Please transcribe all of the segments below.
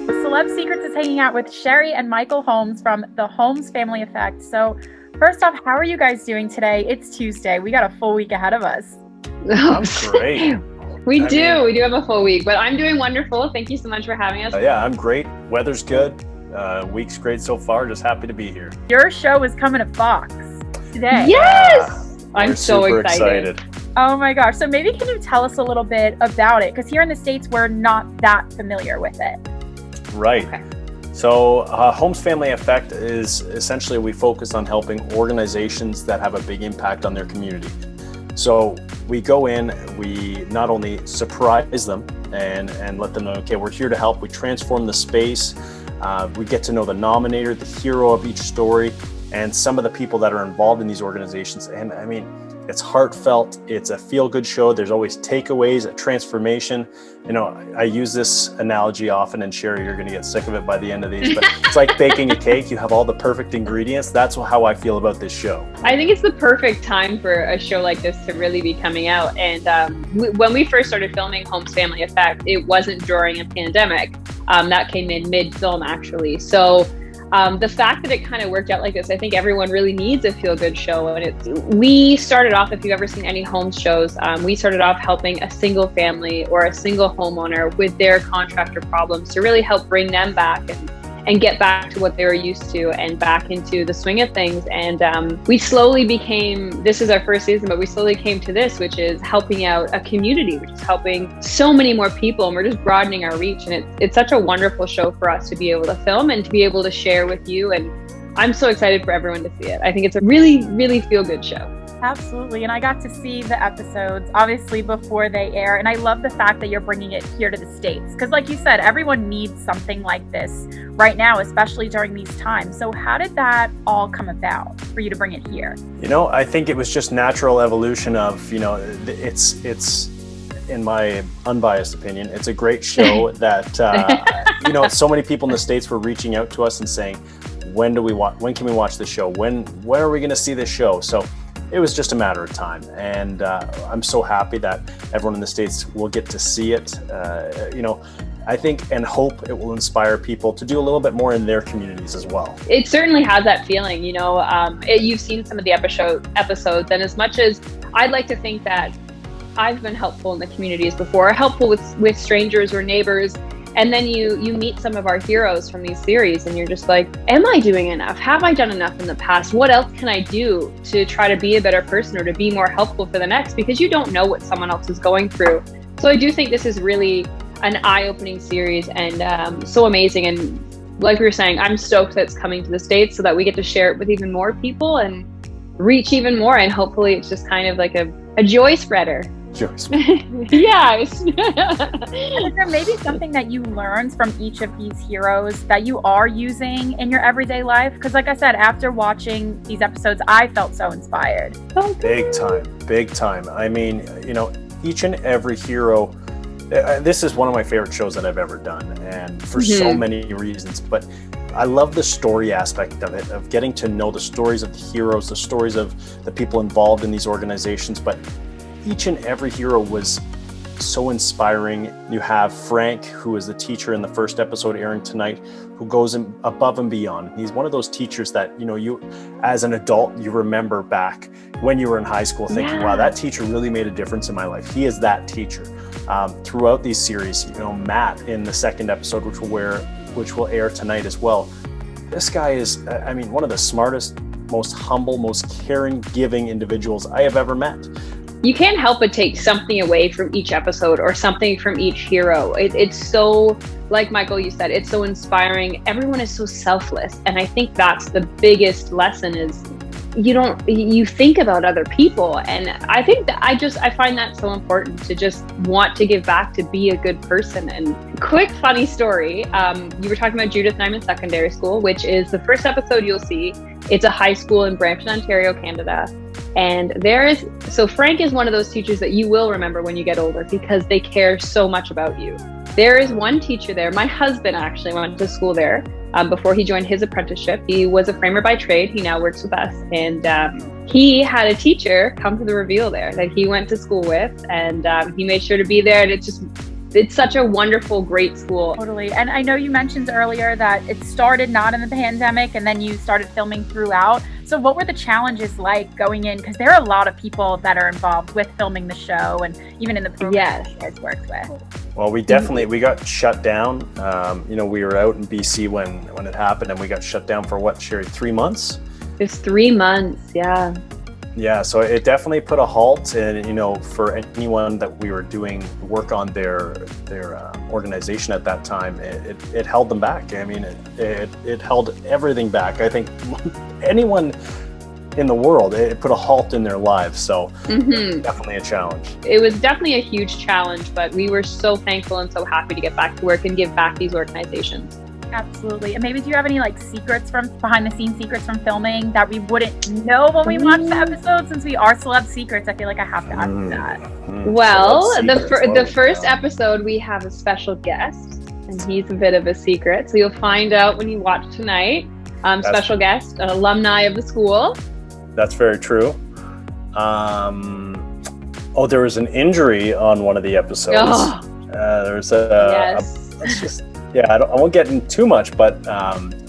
Celeb Secrets is hanging out with Sherry and Michael Holmes from the Holmes Family Effect. So first off, how are you guys doing today? It's Tuesday. We got a full week ahead of us. I'm great. We do have a full week, but I'm doing wonderful. Thank you so much for having us. Yeah, I'm great. Weather's good. Week's great so far. Just happy to be here. Your show is coming to Fox today. Yes! I'm so excited. Oh my gosh. So maybe can you tell us a little bit about it? Because here in the States, we're not that familiar with it. Right. Okay. So Holmes Family Effect is essentially we focus on helping organizations that have a big impact on their community. So we go in, we not only surprise them and let them know, okay, we're here to help. We transform the space. We get to know the nominator, the hero of each story, and some of the people that are involved in these organizations. And I mean, it's heartfelt. It's a feel-good show. There's always takeaways, a transformation. You know, I use this analogy often, and Sherry, you're going to get sick of it by the end of these, but it's like baking a cake. You have all the perfect ingredients. That's how I feel about this show. I think it's the perfect time for a show like this to really be coming out. And when we first started filming Holmes Family Effect, it wasn't during a pandemic. That came in mid-film, actually. So the fact that it kind of worked out like this, I think everyone really needs a feel-good show. And we started off, if you've ever seen any Holmes shows, we started off helping a single family or a single homeowner with their contractor problems to really help bring them back and get back to what they were used to and back into the swing of things. And we slowly became, this is our first season, but we slowly came to this, which is helping out a community, which is helping so many more people. And we're just broadening our reach. And it's such a wonderful show for us to be able to film and to be able to share with you. And I'm so excited for everyone to see it. I think it's a really, really feel-good show. Absolutely. And I got to see the episodes, obviously, before they air. And I love the fact that you're bringing it here to the States. Because like you said, everyone needs something like this right now, especially during these times. So how did that all come about for you to bring it here? You know, I think it was just natural evolution of, you know, it's in my unbiased opinion, it's a great show that, you know, so many people in the States were reaching out to us and saying, when can we watch this show? When are we going to see this show? So it was just a matter of time, and I'm so happy that everyone in the States will get to see it. You know, I think and hope it will inspire people to do a little bit more in their communities as well. It certainly has that feeling, you know. You've seen some of the episodes, and as much as I'd like to think that I've been helpful in the communities before, helpful with strangers or neighbors, and then you meet some of our heroes from these series and you're just like, am I doing enough? Have I done enough in the past? What else can I do to try to be a better person or to be more helpful for the next? Because you don't know what someone else is going through. So I do think this is really an eye-opening series and so amazing. And like we were saying, I'm stoked that it's coming to the States so that we get to share it with even more people and reach even more. And hopefully it's just kind of like a joy spreader. Yeah. Is there maybe something that you learned from each of these heroes that you are using in your everyday life? Because like I said, after watching these episodes, I felt so inspired. Big time. I mean, you know, each and every hero, this is one of my favorite shows that I've ever done, and for so many reasons. But I love the story aspect of it, of getting to know the stories of the heroes, the stories of the people involved in these organizations. But each and every hero was so inspiring. You have Frank, who is the teacher in the first episode airing tonight, who goes above and beyond. He's one of those teachers that, you know, you as an adult, you remember back when you were in high school thinking, wow, that teacher really made a difference in my life. He is that teacher. Throughout these series, you know, Matt in the second episode, which will air tonight as well. This guy is, I mean, one of the smartest, most humble, most caring, giving individuals I have ever met. You can't help but take something away from each episode or something from each hero. It's so, like Michael, you said, it's so inspiring. Everyone is so selfless. And I think that's the biggest lesson is you think about other people. And I think that I find that so important to just want to give back, to be a good person. And quick funny story. You were talking about Judith and I'm in secondary school, which is the first episode you'll see. It's a high school in Brampton, Ontario, Canada. And so Frank is one of those teachers that you will remember when you get older because they care so much about you. There is one teacher there. My husband actually went to school there before he joined his apprenticeship. He was a framer by trade. He now works with us. And he had a teacher come to the reveal there that he went to school with. And he made sure to be there. And it's such a wonderful, great school. Totally. And I know you mentioned earlier that it started not in the pandemic and then you started filming throughout. So what were the challenges like going in? Because there are a lot of people that are involved with filming the show and even in the program you guys worked with. Well, we got shut down. We were out in BC when it happened, and we got shut down for what, Sherry, 3 months? It's 3 months, yeah. Yeah, so it definitely put a halt, and for anyone that we were doing work on their organization at that time, it held them back. I mean, it held everything back. I think anyone in the world, it put a halt in their lives. So definitely a challenge. It was definitely a huge challenge, but we were so thankful and so happy to get back to work and give back these organizations. Absolutely. And maybe do you have any secrets from behind the scenes secrets from filming that we wouldn't know when we watch the episode? Since we are Celeb Secrets, I feel like I have to ask you that. Well, the first episode, we have a special guest, and he's a bit of a secret. So you'll find out when you watch tonight. Special guest, an alumni of the school. That's very true. There was an injury on one of the episodes. There's I won't get into too much, but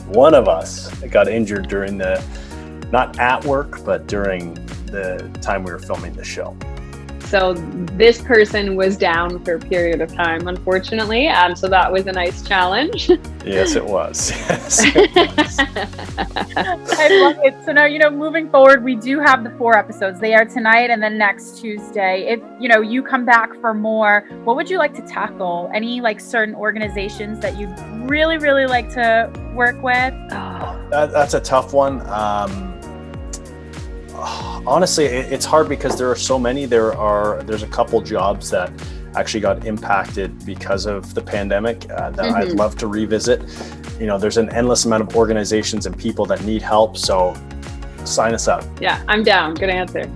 one of us got injured during not at work, but during the time we were filming the show. So this person was down for a period of time, unfortunately. So that was a nice challenge. Yes, it was. I love it. So now, moving forward, we do have the 4 episodes. They are tonight and then next Tuesday. If, you come back for more, what would you like to tackle? Any certain organizations that you'd really, really like to work with? That's a tough one. Honestly, it's hard because there are so many. There's a couple jobs that actually got impacted because of the pandemic that I'd love to revisit. There's an endless amount of organizations and people that need help. So sign us up. Yeah, I'm down. Good answer.